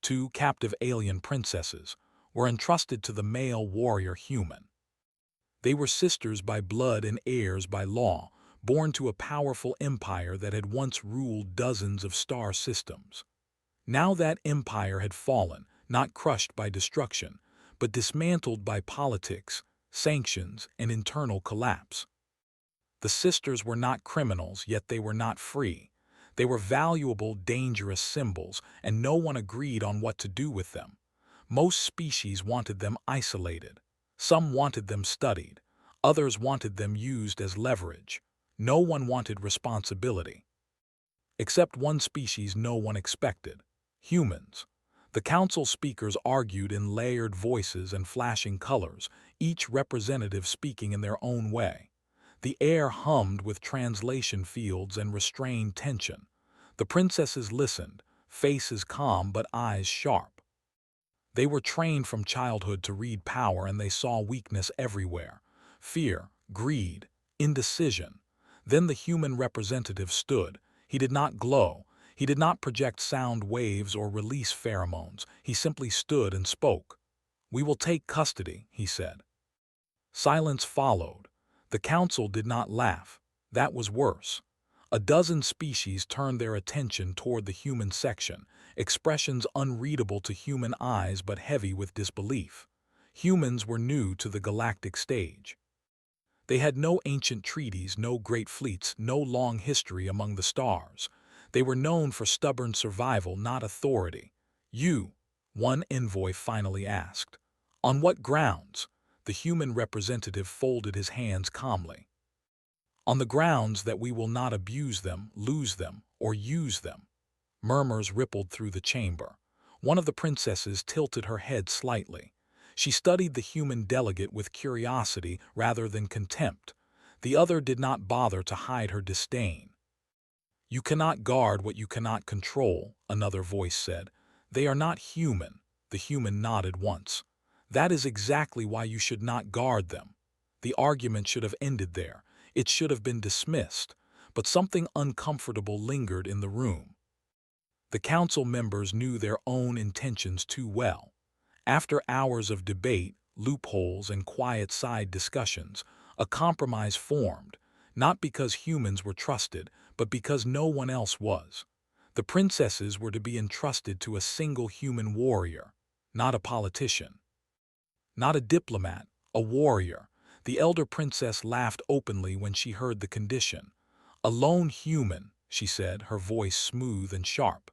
two captive alien princesses, were entrusted to the male warrior human. They were sisters by blood and heirs by law, born to a powerful empire that had once ruled dozens of star systems. Now that empire had fallen, not crushed by destruction, but dismantled by politics, sanctions, and internal collapse. The sisters were not criminals, yet they were not free. They were valuable, dangerous symbols, and no one agreed on what to do with them. Most species wanted them isolated. Some wanted them studied. Others wanted them used as leverage. No one wanted responsibility. Except one species no one expected: humans. The council speakers argued in layered voices and flashing colors, each representative speaking in their own way. The air hummed with translation fields and restrained tension. The princesses listened, faces calm but eyes sharp. They were trained from childhood to read power, and they saw weakness everywhere: fear, greed, indecision. Then the human representative stood. He did not glow. He did not project sound waves or release pheromones. He simply stood and spoke. "We will take custody," he said. Silence followed. The council did not laugh. That was worse. A dozen species turned their attention toward the human section, expressions unreadable to human eyes but heavy with disbelief. Humans were new to the galactic stage. They had no ancient treaties, no great fleets, no long history among the stars. They were known for stubborn survival, not authority. "You," one envoy finally asked. "On what grounds?" The human representative folded his hands calmly. "On the grounds that we will not abuse them, lose them, or use them." Murmurs rippled through the chamber. One of the princesses tilted her head slightly. She studied the human delegate with curiosity rather than contempt. The other did not bother to hide her disdain. "You cannot guard what you cannot control," another voice said. "They are not human." The human nodded once. "That is exactly why you should not guard them." The argument should have ended there. It should have been dismissed. But something uncomfortable lingered in the room. The council members knew their own intentions too well. After hours of debate, loopholes, and quiet side discussions, a compromise formed, not because humans were trusted, but because no one else was. The princesses were to be entrusted to a single human warrior, not a politician, not a diplomat, a warrior. The elder princess laughed openly when she heard the condition. "A lone human," she said, her voice smooth and sharp.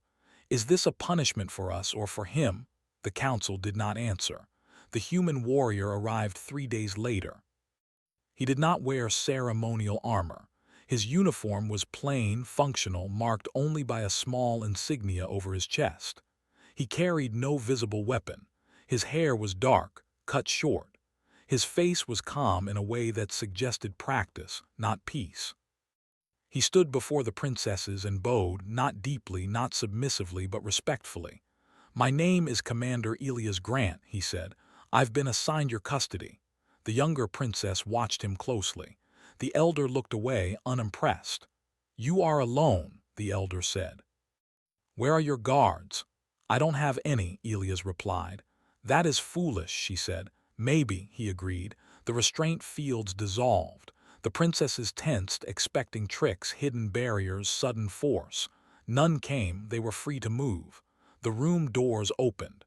"Is this a punishment for us or for him?" The council did not answer. The human warrior arrived 3 days later. He did not wear ceremonial armor. His uniform was plain, functional, marked only by a small insignia over his chest. He carried no visible weapon. His hair was dark, cut short. His face was calm in a way that suggested practice, not peace. He stood before the princesses and bowed, not deeply, not submissively, but respectfully. "My name is Commander Elias Grant," he said. "I've been assigned your custody." The younger princess watched him closely. The elder looked away, unimpressed. "You are alone," the elder said. "Where are your guards?" "I don't have any," Elias replied. "That is foolish," she said. "Maybe," he agreed. The restraint fields dissolved. The princesses tensed, expecting tricks, hidden barriers, sudden force. None came. They were free to move. The room doors opened.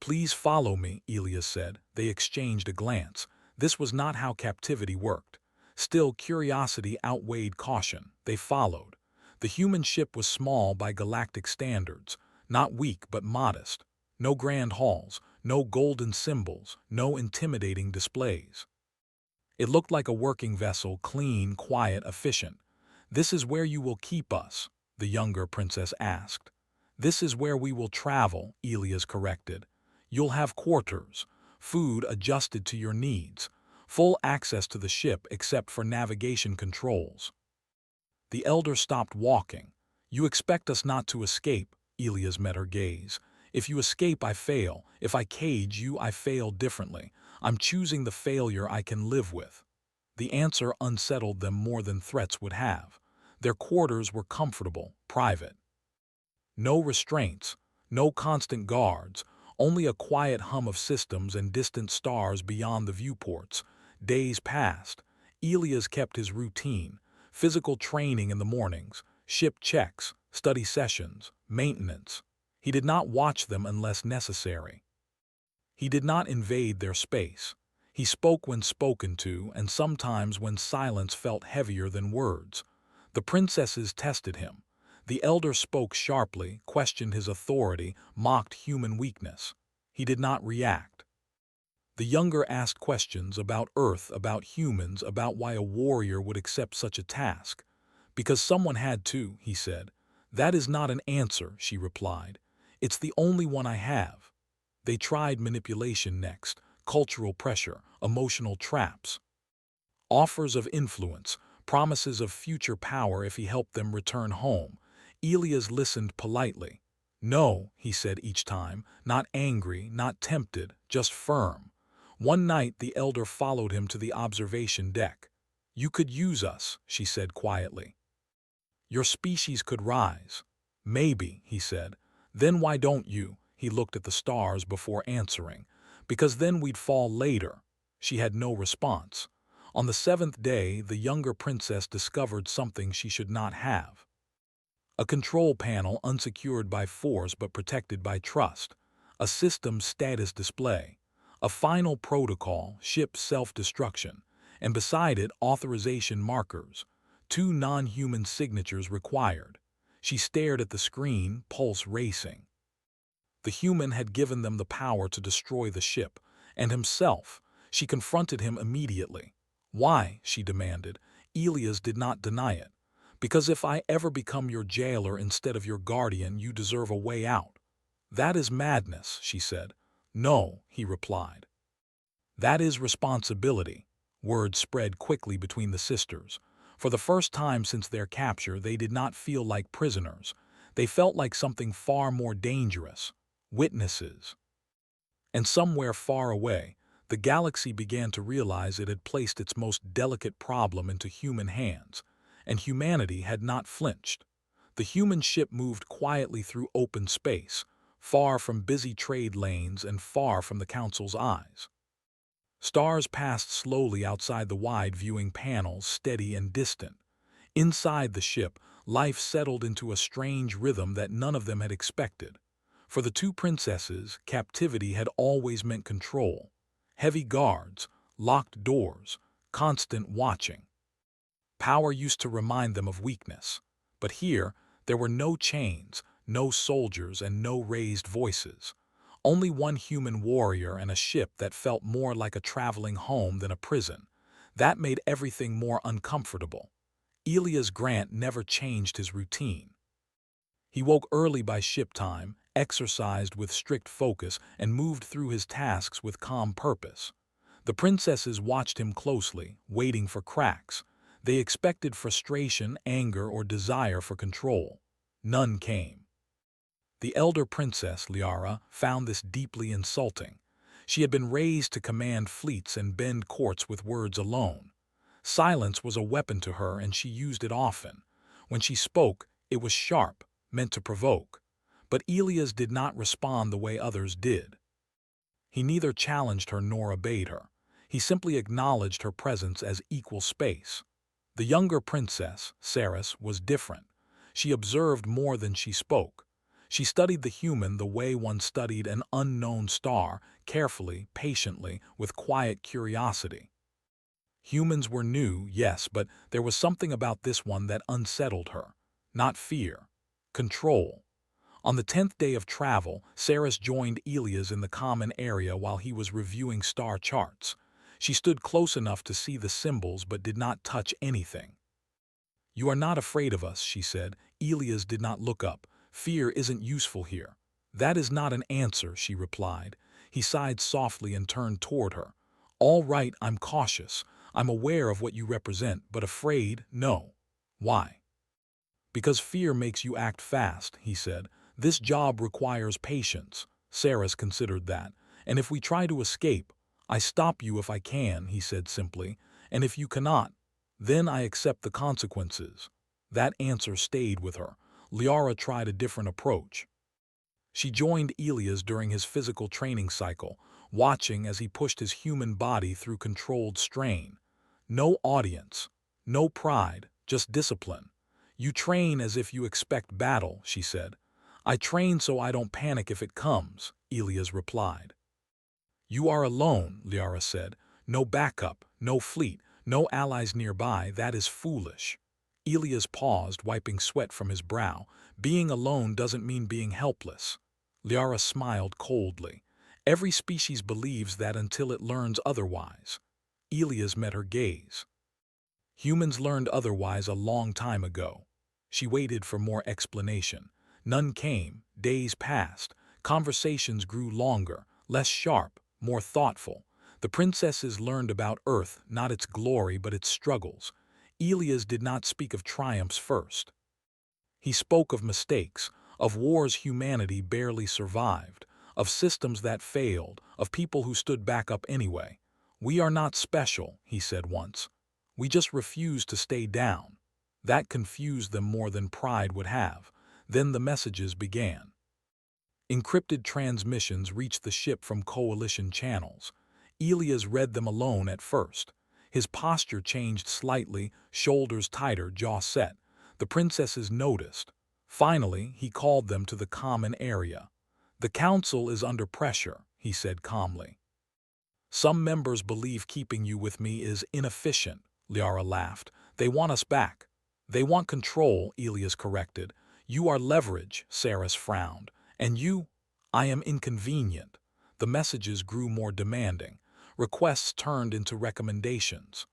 "Please follow me," Elias said. They exchanged a glance. This was not how captivity worked. Still, curiosity outweighed caution. They followed. The human ship was small by galactic standards, not weak but modest. No grand halls, no golden symbols, no intimidating displays. It looked like a working vessel, clean, quiet, efficient. "This is where you will keep us?" the younger princess asked. "This is where we will travel," Elias corrected. "You'll have quarters, food adjusted to your needs, full access to the ship except for navigation controls." The elder stopped walking. "You expect us not to escape?" Elias met her gaze. "If you escape, I fail. If I cage you, I fail differently. I'm choosing the failure I can live with." The answer unsettled them more than threats would have. Their quarters were comfortable, private. No restraints, No constant guards, only a quiet hum of systems and distant stars beyond the viewports. Days passed. Elias kept his routine: physical training in the mornings, ship checks, study sessions, maintenance. He did not watch them unless necessary. He did not invade their space. He spoke when spoken to, and sometimes when silence felt heavier than words. The princesses tested him. The elder spoke sharply, questioned his authority, mocked human weakness. He did not react. The younger asked questions about Earth, about humans, about why a warrior would accept such a task. Because someone had to, he said. That is not an answer, she replied. It's the only one I have. They tried manipulation next: cultural pressure, emotional traps, offers of influence, promises of future power if he helped them return home. Elias listened politely. No, he said each time, not angry, not tempted, just firm. One night the elder followed him to the observation deck. You could use us, she said quietly. Your species could rise. Maybe, he said. Then why don't you? He looked at the stars before answering. Because then we'd fall later. She had no response. On the seventh day, the younger princess discovered something she should not have. A control panel unsecured by force but protected by trust. A system status display. A final protocol, ship self-destruction. And beside it, authorization markers. 2 non-human signatures required. She stared at the screen, pulse racing. The human had given them the power to destroy the ship, and himself. She confronted him immediately. Why? She demanded. Elias did not deny it. Because if I ever become your jailer instead of your guardian, you deserve a way out. That is madness, she said. No, he replied. That is responsibility. Word spread quickly between the sisters. For the first time since their capture, they did not feel like prisoners. They felt like something far more dangerous. Witnesses. And somewhere far away, the galaxy began to realize it had placed its most delicate problem into human hands, and humanity had not flinched. The human ship moved quietly through open space, far from busy trade lanes and far from the Council's eyes. Stars passed slowly outside the wide viewing panels, steady and distant. Inside the ship, life settled into a strange rhythm that none of them had expected. For the 2 princesses, captivity had always meant control. Heavy guards, locked doors, constant watching. Power used to remind them of weakness. But here, there were no chains, no soldiers, and no raised voices. Only one human warrior and a ship that felt more like a traveling home than a prison. That made everything more uncomfortable. Elias Grant never changed his routine. He woke early by ship time, exercised with strict focus, and moved through his tasks with calm purpose. The princesses watched him closely, waiting for cracks. They expected frustration, anger, or desire for control. None came. The elder princess, Liara, found this deeply insulting. She had been raised to command fleets and bend courts with words alone. Silence was a weapon to her, and she used it often. When she spoke, it was sharp, meant to provoke. But Elias did not respond the way others did. He neither challenged her nor obeyed her. He simply acknowledged her presence as equal space. The younger princess, Saris, was different. She observed more than she spoke. She studied the human the way one studied an unknown star, carefully, patiently, with quiet curiosity. Humans were new, yes, but there was something about this one that unsettled her. Not fear. Control. On the 10th day of travel, Saris joined Elias in the common area while he was reviewing star charts. She stood close enough to see the symbols but did not touch anything. You are not afraid of us, she said. Elias did not look up. Fear isn't useful here. That is not an answer, she replied. He sighed softly and turned toward her. All right, I'm cautious. I'm aware of what you represent, but afraid, no. Why? Because fear makes you act fast, he said. This job requires patience. Saris considered that. And if we try to escape, I stop you if I can, he said simply. And if you cannot, then I accept the consequences. That answer stayed with her. Liara tried a different approach. She joined Elias during his physical training cycle, watching as he pushed his human body through controlled strain. No audience, no pride, just discipline. You train as if you expect battle, she said. I train so I don't panic if it comes, Elias replied. You are alone, Liara said. No backup, no fleet, no allies nearby. That is foolish. Elias paused, wiping sweat from his brow. Being alone doesn't mean being helpless. Liara smiled coldly. Every species believes that until it learns otherwise. Elias met her gaze. Humans learned otherwise a long time ago. She waited for more explanation. None came. Days passed. Conversations grew longer, less sharp, more thoughtful. The princesses learned about Earth, not its glory but its struggles. Elias did not speak of triumphs first. He spoke of mistakes, of wars humanity barely survived, of systems that failed, of people who stood back up anyway. We are not special, he said once. We just refuse to stay down. That confused them more than pride would have. Then the messages began. Encrypted transmissions reached the ship from coalition channels. Elias read them alone at first. His posture changed slightly, shoulders tighter, jaw set. The princesses noticed. Finally, he called them to the common area. The council is under pressure, he said calmly. Some members believe keeping you with me is inefficient, Liara laughed. They want us back. They want control, Elias corrected. You are leverage, Saris frowned. And you? I am inconvenient. The messages grew more demanding. Requests turned into recommendations.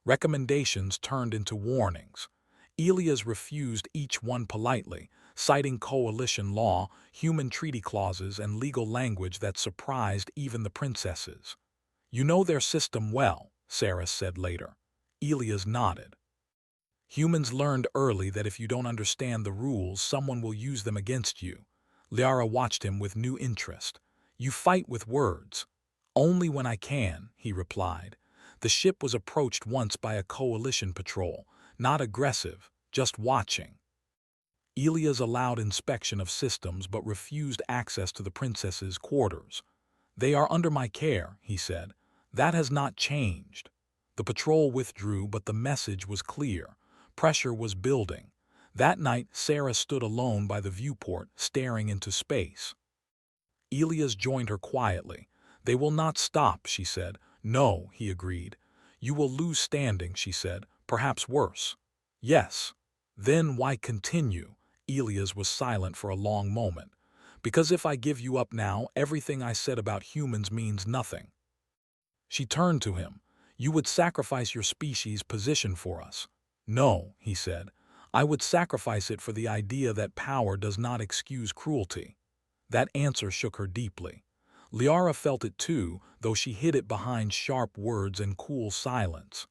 Recommendations turned into warnings. Elias refused each one politely, citing coalition law, human treaty clauses, and legal language that surprised even the princesses. You know their system well, Saris said later. Elias nodded. Humans learned early that if you don't understand the rules, someone will use them against you. Liara watched him with new interest. You fight with words. Only when I can, he replied. The ship was approached once by a coalition patrol, not aggressive, just watching. Elias allowed inspection of systems but refused access to the princess's quarters. They are under my care, he said. That has not changed. The patrol withdrew, but the message was clear. Pressure was building. That night, Sarah stood alone by the viewport, staring into space. Elias joined her quietly. They will not stop, she said. No, he agreed. You will lose standing, she said. Perhaps worse. Yes. Then why continue? Elias was silent for a long moment. Because if I give you up now, everything I said about humans means nothing. She turned to him. You would sacrifice your species' position for us. No, he said. I would sacrifice it for the idea that power does not excuse cruelty. That answer shook her deeply. Liara felt it too, though she hid it behind sharp words and cool silence.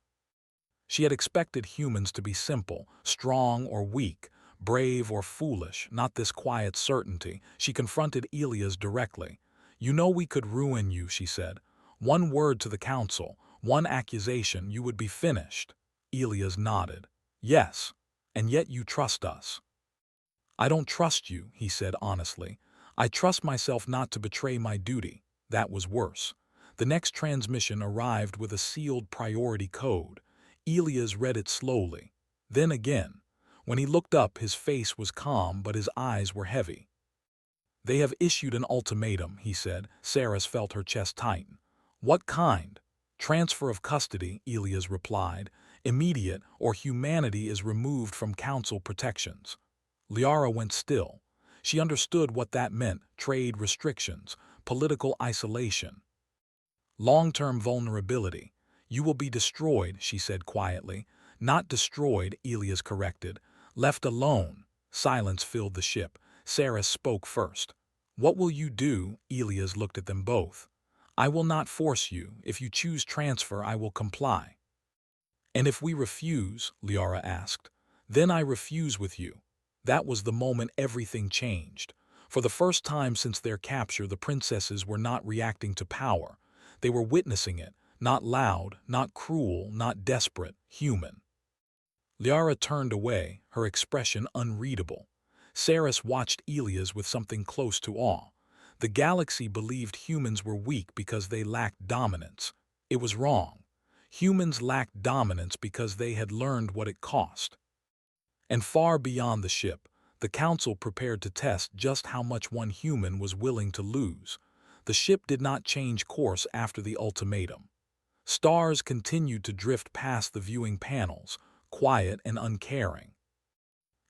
She had expected humans to be simple, strong or weak, brave or foolish, not this quiet certainty. She confronted Elias directly. You know we could ruin you, she said. One word to the council, one accusation, you would be finished. Elias nodded. Yes, and yet you trust us. I don't trust you, he said honestly. I trust myself not to betray my duty. That was worse. The next transmission arrived with a sealed priority code. Elias read it slowly. Then again. When he looked up, his face was calm, but his eyes were heavy. They have issued an ultimatum, he said. Saris felt her chest tighten. What kind? Transfer of custody, Elias replied. Immediate, or humanity is removed from council protections. Liara went still. She understood what that meant: trade restrictions, political isolation, long-term vulnerability. You will be destroyed, she said quietly. Not destroyed, Elias corrected. Left alone. Silence filled the ship. Saris spoke first. What will you do? Elias looked at them both. I will not force you. If you choose transfer, I will comply. And if we refuse? Liara asked. Then I refuse with you. That was the moment everything changed. For the first time since their capture, the princesses were not reacting to power. They were witnessing it, not loud, not cruel, not desperate, human. Liara turned away, her expression unreadable. Saris watched Elias with something close to awe. The galaxy believed humans were weak because they lacked dominance. It was wrong. Humans lacked dominance because they had learned what it cost. And far beyond the ship, the Council prepared to test just how much one human was willing to lose. The ship did not change course after the ultimatum. Stars continued to drift past the viewing panels, quiet and uncaring.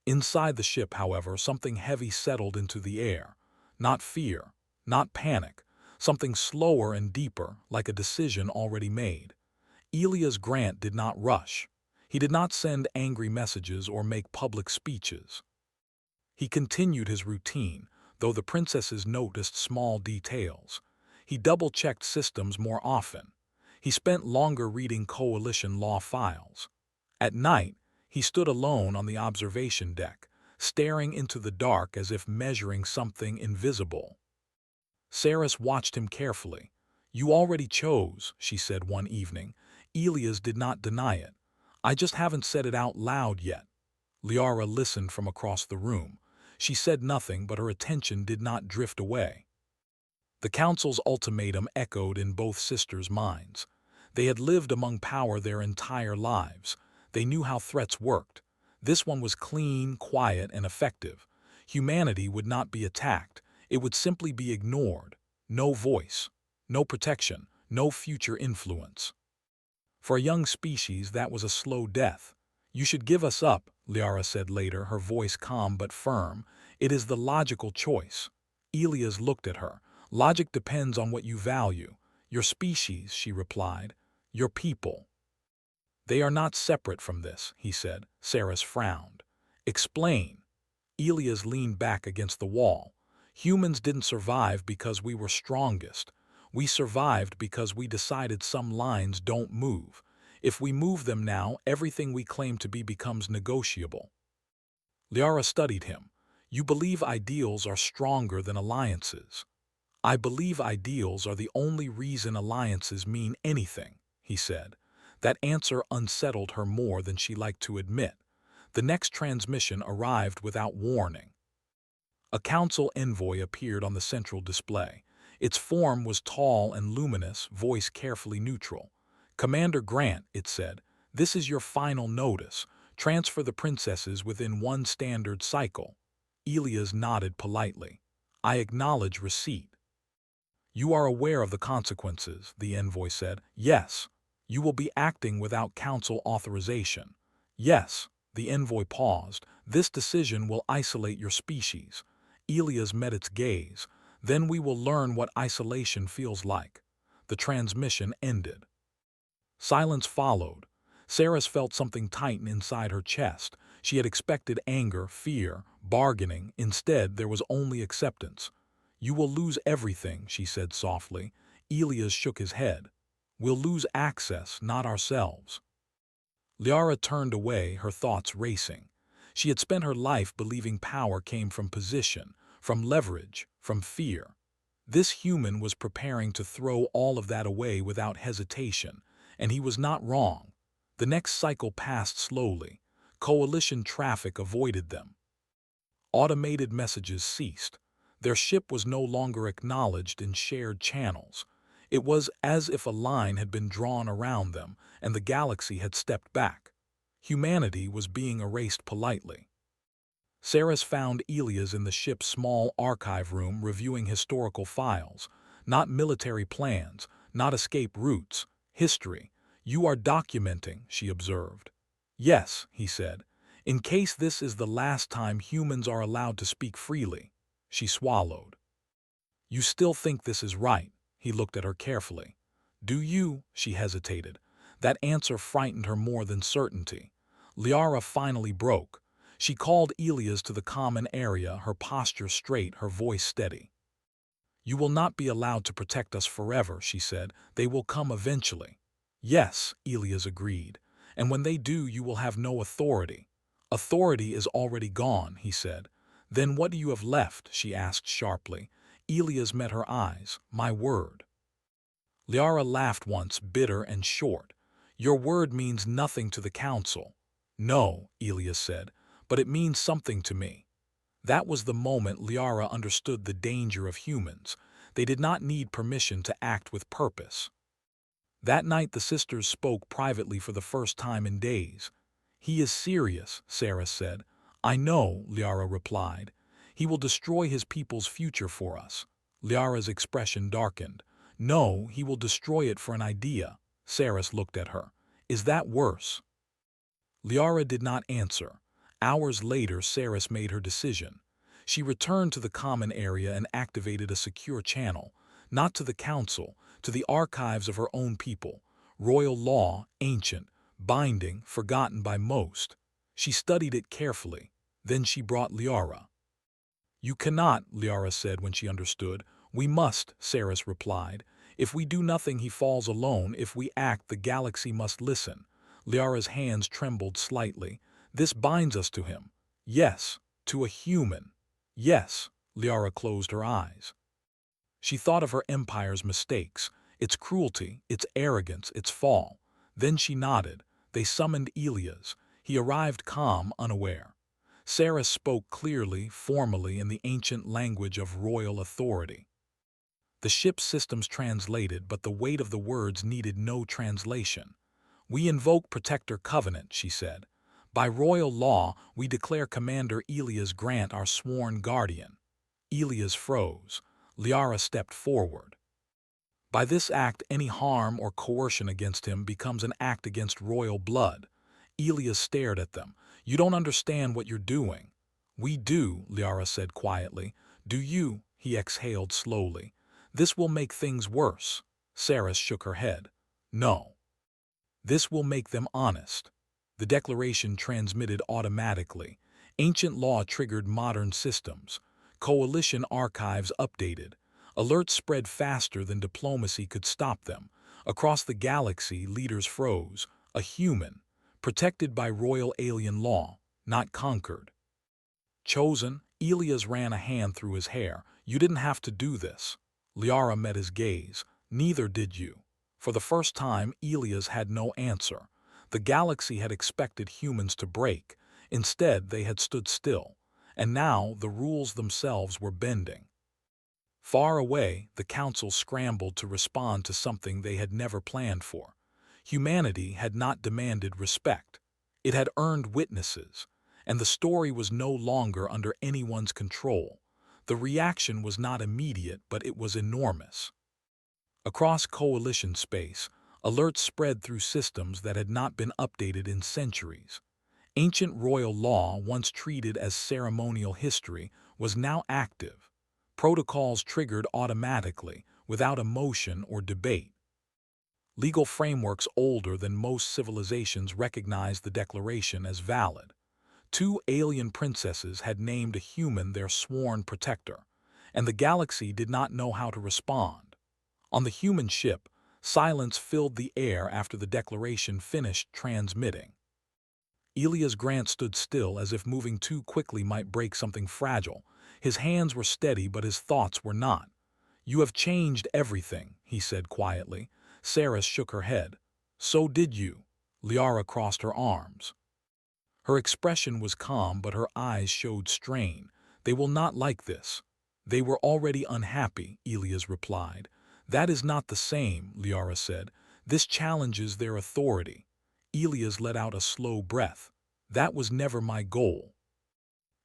Inside the ship, however, something heavy settled into the air. Not fear, not panic, something slower and deeper, like a decision already made. Elias Grant did not rush. He did not send angry messages or make public speeches. He continued his routine, though the princesses noticed small details. He double-checked systems more often. He spent longer reading coalition law files. At night, he stood alone on the observation deck, staring into the dark as if measuring something invisible. Saris watched him carefully. "You already chose," she said one evening. Elias did not deny it. "I just haven't said it out loud yet." Liara listened from across the room. She said nothing, but her attention did not drift away. The Council's ultimatum echoed in both sisters' minds. They had lived among power their entire lives. They knew how threats worked. This one was clean, quiet, and effective. Humanity would not be attacked. It would simply be ignored. No voice, no protection, no future influence. For a young species, that was a slow death. "You should give us up," Liara said later, her voice calm but firm. "It is the logical choice." Elias looked at her. "Logic depends on what you value." "Your species," she replied. "Your people." "They are not separate from this," he said. Saris frowned. "Explain." Elias leaned back against the wall. "Humans didn't survive because we were strongest. We survived because we decided some lines don't move. If we move them now, everything we claim to be becomes negotiable." Liara studied him. "You believe ideals are stronger than alliances." "I believe ideals are the only reason alliances mean anything," he said. That answer unsettled her more than she liked to admit. The next transmission arrived without warning. A council envoy appeared on the central display. Its form was tall and luminous, voice carefully neutral. "Commander Grant," it said, "this is your final notice. Transfer the princesses within one standard cycle." Elias nodded politely. "I acknowledge receipt." "You are aware of the consequences," the envoy said. "Yes." "You will be acting without council authorization." "Yes." The envoy paused. "This decision will isolate your species." Elias met its gaze. "Then we will learn what isolation feels like." The transmission ended. Silence followed. Saris felt something tighten inside her chest. She had expected anger, fear, bargaining. Instead, there was only acceptance. "You will lose everything," she said softly. Elias shook his head. "We'll lose access, not ourselves." Liara turned away, her thoughts racing. She had spent her life believing power came from position, from leverage, from fear. This human was preparing to throw all of that away without hesitation, and he was not wrong. The next cycle passed slowly. Coalition traffic avoided them. Automated messages ceased. Their ship was no longer acknowledged in shared channels. It was as if a line had been drawn around them, and the galaxy had stepped back. Humanity was being erased politely. Saris found Elias in the ship's small archive room reviewing historical files. Not military plans, not escape routes, history. "You are documenting," she observed. "Yes," he said, "in case this is the last time humans are allowed to speak freely." She swallowed. "You still think this is right?" He looked at her carefully. "Do you?" She hesitated. That answer frightened her more than certainty. Liara finally broke. She called Elias to the common area, her posture straight, her voice steady. "You will not be allowed to protect us forever," she said. "They will come eventually." "Yes," Elias agreed. "And when they do, you will have no authority." "Authority is already gone," he said. "Then what do you have left?" she asked sharply. Elias met her eyes. "My word." Liara laughed once, bitter and short. "Your word means nothing to the council." "No," Elias said, "but it means something to me." That was the moment Liara understood the danger of humans. They did not need permission to act with purpose. That night the sisters spoke privately for the first time in days. "He is serious," Sarah said. "I know," Liara replied. "He will destroy his people's future for us." Liara's expression darkened. "No, he will destroy it for an idea." Saris looked at her. "Is that worse?" Liara did not answer. Hours later, Saris made her decision. She returned to the common area and activated a secure channel, not to the council, to the archives of her own people. Royal law, ancient, binding, forgotten by most. She studied it carefully. Then she brought Liara. "You cannot," Liara said when she understood. "We must," Saris replied. "If we do nothing, he falls alone. If we act, the galaxy must listen." Liara's hands trembled slightly. "This binds us to him." "Yes, to a human." "Yes." Liara closed her eyes. She thought of her empire's mistakes, its cruelty, its arrogance, its fall. Then she nodded. They summoned Elias. He arrived calm, unaware. Sarah spoke clearly, formally, in the ancient language of royal authority. The ship's systems translated, but the weight of the words needed no translation. "We invoke Protector Covenant," she said. "By royal law, we declare Commander Elias Grant our sworn guardian." Elias froze. Liara stepped forward. "By this act, any harm or coercion against him becomes an act against royal blood." Elias stared at them. "You don't understand what you're doing." "We do," Liara said quietly. "Do you?" He exhaled slowly. "This will make things worse." Saris shook her head. "No. This will make them honest." The declaration transmitted automatically. Ancient law triggered modern systems. Coalition archives updated. Alerts spread faster than diplomacy could stop them. Across the galaxy, leaders froze. A human, protected by royal alien law, not conquered. "Chosen," Elias ran a hand through his hair. "You didn't have to do this." Liara met his gaze. "Neither did you." For the first time, Elias had no answer. The galaxy had expected humans to break. Instead, they had stood still. And now, the rules themselves were bending. Far away, the council scrambled to respond to something they had never planned for. Humanity had not demanded respect. It had earned witnesses, and the story was no longer under anyone's control. The reaction was not immediate, but it was enormous. Across coalition space, alerts spread through systems that had not been updated in centuries. Ancient royal law, once treated as ceremonial history, was now active. Protocols triggered automatically, without emotion or debate. Legal frameworks older than most civilizations recognized the declaration as valid. Two alien princesses had named a human their sworn protector, and the galaxy did not know how to respond. On the human ship, silence filled the air after the declaration finished transmitting. Elias Grant stood still, as if moving too quickly might break something fragile. His hands were steady, but his thoughts were not. "You have changed everything," he said quietly. Saris shook her head. "So did you." Liara crossed her arms. Her expression was calm, but her eyes showed strain. "They will not like this." "They were already unhappy," Elias replied. "That is not the same," Liara said. "This challenges their authority." Elias let out a slow breath. "That was never my goal."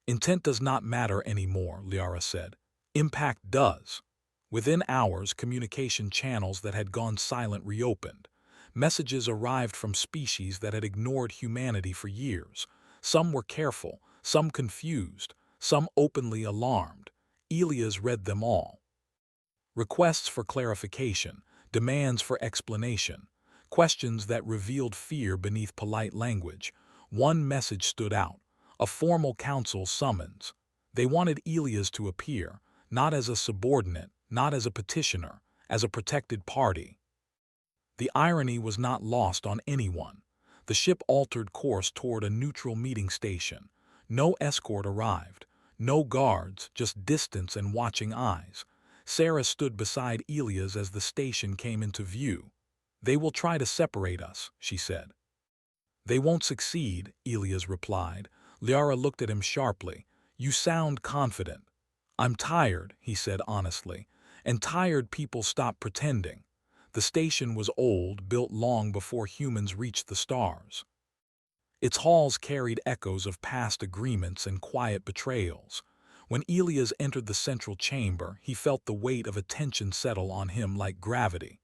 "Intent does not matter anymore," Liara said. "Impact does." Within hours, communication channels that had gone silent reopened. Messages arrived from species that had ignored humanity for years. Some were careful, some confused, some openly alarmed. Elias read them all. Requests for clarification, demands for explanation, questions that revealed fear beneath polite language. One message stood out, a formal council summons. They wanted Elias to appear, not as a subordinate, not as a petitioner, as a protected party. The irony was not lost on anyone. The ship altered course toward a neutral meeting station. No escort arrived, no guards, just distance and watching eyes. Sarah stood beside Elias as the station came into view. "They will try to separate us," she said. "They won't succeed," Elias replied. Liara looked at him sharply. "You sound confident." "I'm tired," he said honestly, "and tired people stop pretending." The station was old, built long before humans reached the stars. Its halls carried echoes of past agreements and quiet betrayals. When Elias entered the central chamber, he felt the weight of attention settle on him like gravity.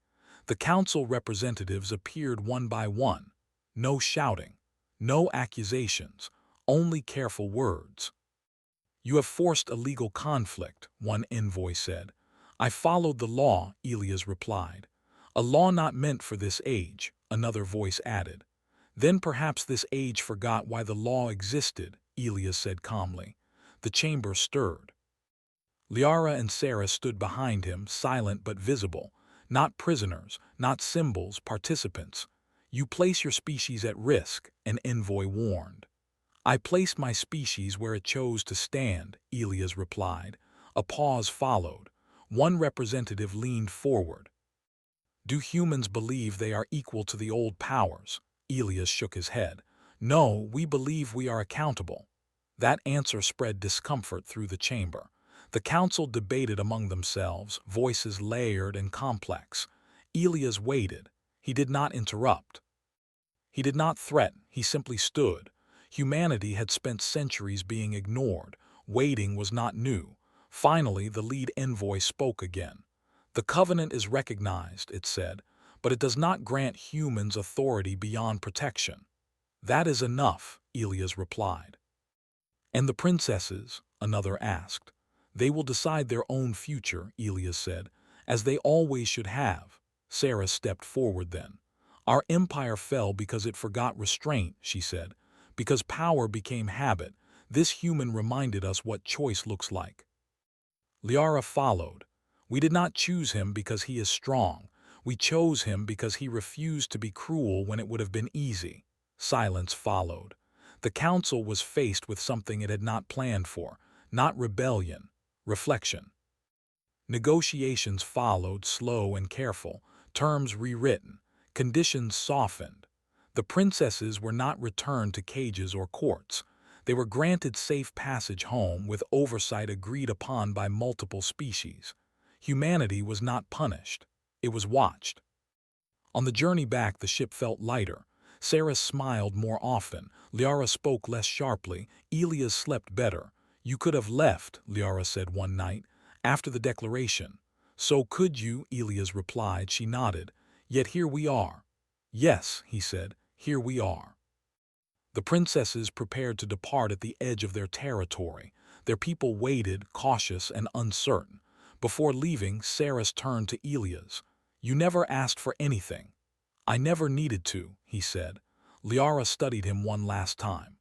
The council representatives appeared one by one. No shouting, no accusations, only careful words. "You have forced a legal conflict," one envoy said. "I followed the law," Elias replied. "A law not meant for this age," another voice added. "Then perhaps this age forgot why the law existed," Elias said calmly. The chamber stirred. Liara and Sarah stood behind him, silent but visible. Not prisoners, not symbols, participants. "You place your species at risk," an envoy warned. "I placed my species where it chose to stand," Elias replied. A pause followed. One representative leaned forward. "Do humans believe they are equal to the old powers?" Elias shook his head. "No, we believe we are accountable." That answer spread discomfort through the chamber. The council debated among themselves, voices layered and complex. Elias waited. He did not interrupt. He did not threaten, he simply stood. Humanity had spent centuries being ignored. Waiting was not new. Finally, the lead envoy spoke again. "The covenant is recognized," it said, "but it does not grant humans authority beyond protection." "That is enough," Elias replied. "And the princesses?" another asked. "They will decide their own future," Elias said, "as they always should have." Sarah stepped forward then. "Our empire fell because it forgot restraint," she said. "Because power became habit. This human reminded us what choice looks like." Liara followed. "We did not choose him because he is strong. We chose him because he refused to be cruel when it would have been easy." Silence followed. The council was faced with something it had not planned for, not rebellion, reflection. Negotiations followed, slow and careful, terms rewritten, conditions softened. The princesses were not returned to cages or courts. They were granted safe passage home with oversight agreed upon by multiple species. Humanity was not punished. It was watched. On the journey back, the ship felt lighter. Sarah smiled more often. Liara spoke less sharply. Elias slept better. "You could have left," Liara said one night, "after the declaration." "So could you," Elias replied. She nodded. "Yet here we are." "Yes," he said, "here we are." The princesses prepared to depart at the edge of their territory. Their people waited, cautious and uncertain. Before leaving, Sarah turned to Elias. "You never asked for anything." "I never needed to," he said. Liara studied him one last time.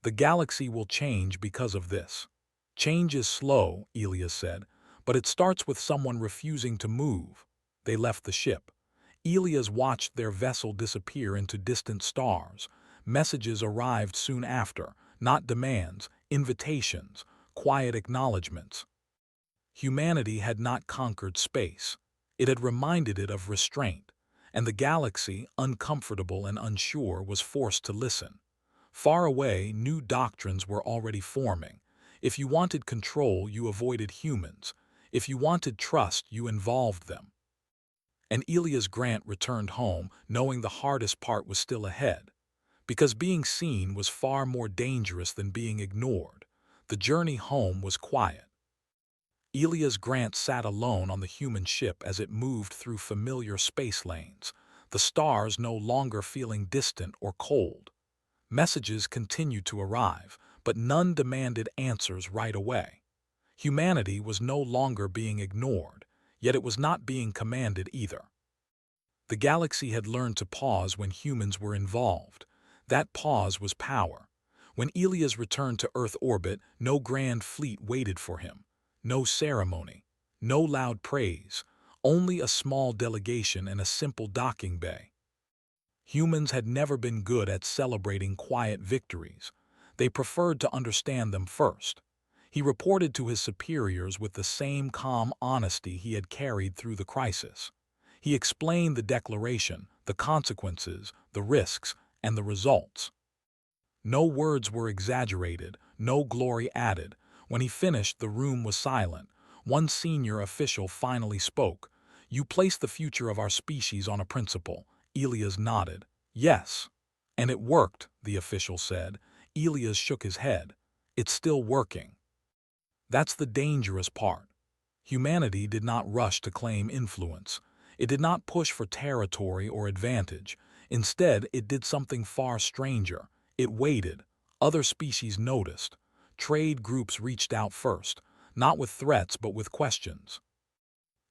"The galaxy will change because of this." "Change is slow," Elias said, "but it starts with someone refusing to move." They left the ship. Elias watched their vessel disappear into distant stars. Messages arrived soon after, not demands, invitations, quiet acknowledgments. Humanity had not conquered space. It had reminded it of restraint, and the galaxy, uncomfortable and unsure, was forced to listen. Far away, new doctrines were already forming. If you wanted control, you avoided humans. If you wanted trust, you involved them. And Elias Grant returned home, knowing the hardest part was still ahead. Because being seen was far more dangerous than being ignored. The journey home was quiet. Elias Grant sat alone on the human ship as it moved through familiar space lanes, the stars no longer feeling distant or cold. Messages continued to arrive, but none demanded answers right away. Humanity was no longer being ignored, yet it was not being commanded either. The galaxy had learned to pause when humans were involved. That pause was power. When Elias returned to Earth orbit, no grand fleet waited for him. No ceremony, no loud praise, only a small delegation and a simple docking bay. Humans had never been good at celebrating quiet victories. They preferred to understand them first. He reported to his superiors with the same calm honesty he had carried through the crisis. He explained the declaration, the consequences, the risks, and the results. No words were exaggerated, no glory added. When he finished, the room was silent. One senior official finally spoke. "You place the future of our species on a principle." Elias nodded. "Yes." "And it worked," the official said. Elias shook his head. "It's still working." That's the dangerous part. Humanity did not rush to claim influence. It did not push for territory or advantage. Instead, it did something far stranger. It waited. Other species noticed. Trade groups reached out first, not with threats but with questions.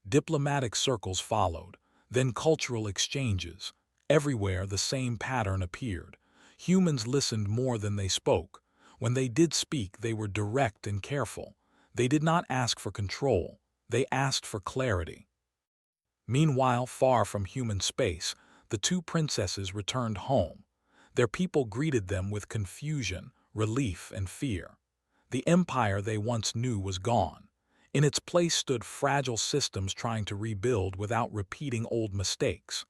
Diplomatic circles followed, then cultural exchanges. Everywhere the same pattern appeared. Humans listened more than they spoke. When they did speak, they were direct and careful. They did not ask for control. They asked for clarity. Meanwhile, far from human space, the two princesses returned home. Their people greeted them with confusion, relief, and fear. The empire they once knew was gone. In its place stood fragile systems trying to rebuild without repeating old mistakes.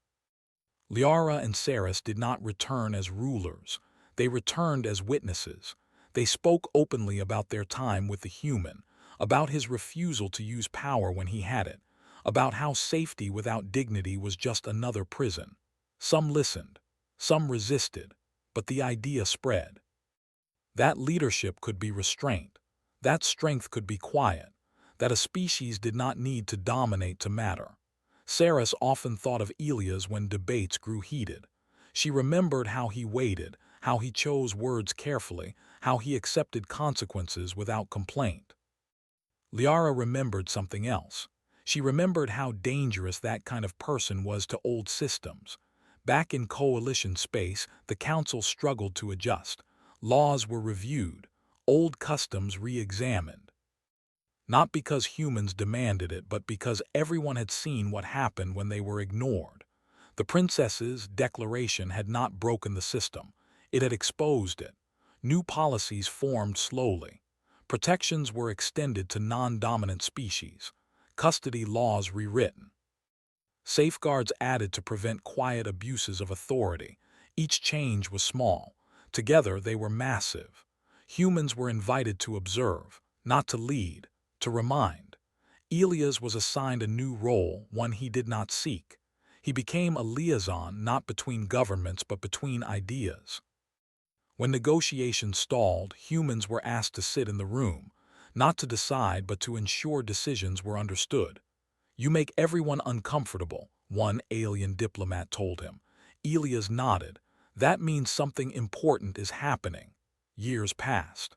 Liara and Saris did not return as rulers. They returned as witnesses. They spoke openly about their time with the human, about his refusal to use power when he had it, about how safety without dignity was just another prison. Some listened, some resisted, but the idea spread. That leadership could be restraint, that strength could be quiet, that a species did not need to dominate to matter. Saris often thought of Elias when debates grew heated. She remembered how he waited, how he chose words carefully, how he accepted consequences without complaint. Liara remembered something else. She remembered how dangerous that kind of person was to old systems. Back in coalition space, the council struggled to adjust. Laws were reviewed, old customs re-examined. Not because humans demanded it, but because everyone had seen what happened when they were ignored. The princess's declaration had not broken the system. It had exposed it. New policies formed slowly. Protections were extended to non-dominant species. Custody laws rewritten. Safeguards added to prevent quiet abuses of authority. Each change was small. Together they were massive. Humans were invited to observe, not to lead, to remind. Elias was assigned a new role, one he did not seek. He became a liaison not between governments but between ideas. When negotiations stalled, humans were asked to sit in the room, not to decide but to ensure decisions were understood. "You make everyone uncomfortable," one alien diplomat told him. Elias nodded. "That means something important is happening." Years passed.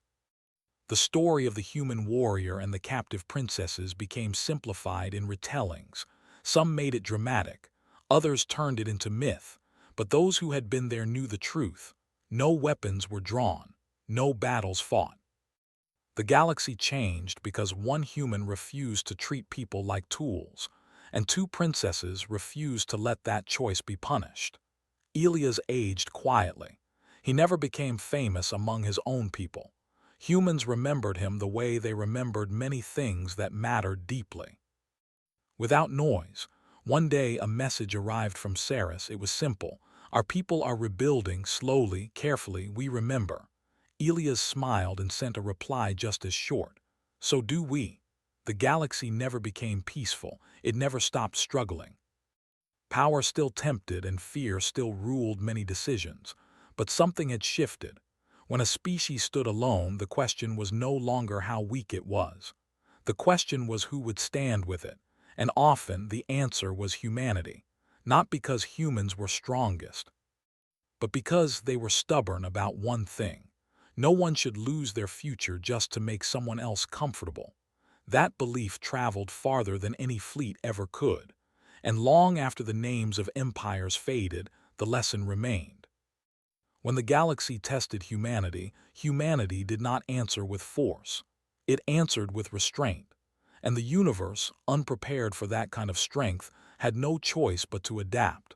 The story of the human warrior and the captive princesses became simplified in retellings. Some made it dramatic, others turned it into myth, but those who had been there knew the truth. No weapons were drawn, no battles fought. The galaxy changed because one human refused to treat people like tools, and two princesses refused to let that choice be punished. Elias aged quietly. He never became famous among his own people. Humans remembered him the way they remembered many things that mattered deeply. Without noise, one day a message arrived from Saris. It was simple. "Our people are rebuilding, slowly, carefully, we remember." Elias smiled and sent a reply just as short. "So do we." The galaxy never became peaceful. It never stopped struggling. Power still tempted and fear still ruled many decisions. But something had shifted. When a species stood alone, the question was no longer how weak it was. The question was who would stand with it, and often the answer was humanity, not because humans were strongest, but because they were stubborn about one thing. No one should lose their future just to make someone else comfortable. That belief traveled farther than any fleet ever could, and long after the names of empires faded, the lesson remained. When the galaxy tested humanity, humanity did not answer with force. It answered with restraint. And the universe, unprepared for that kind of strength, had no choice but to adapt.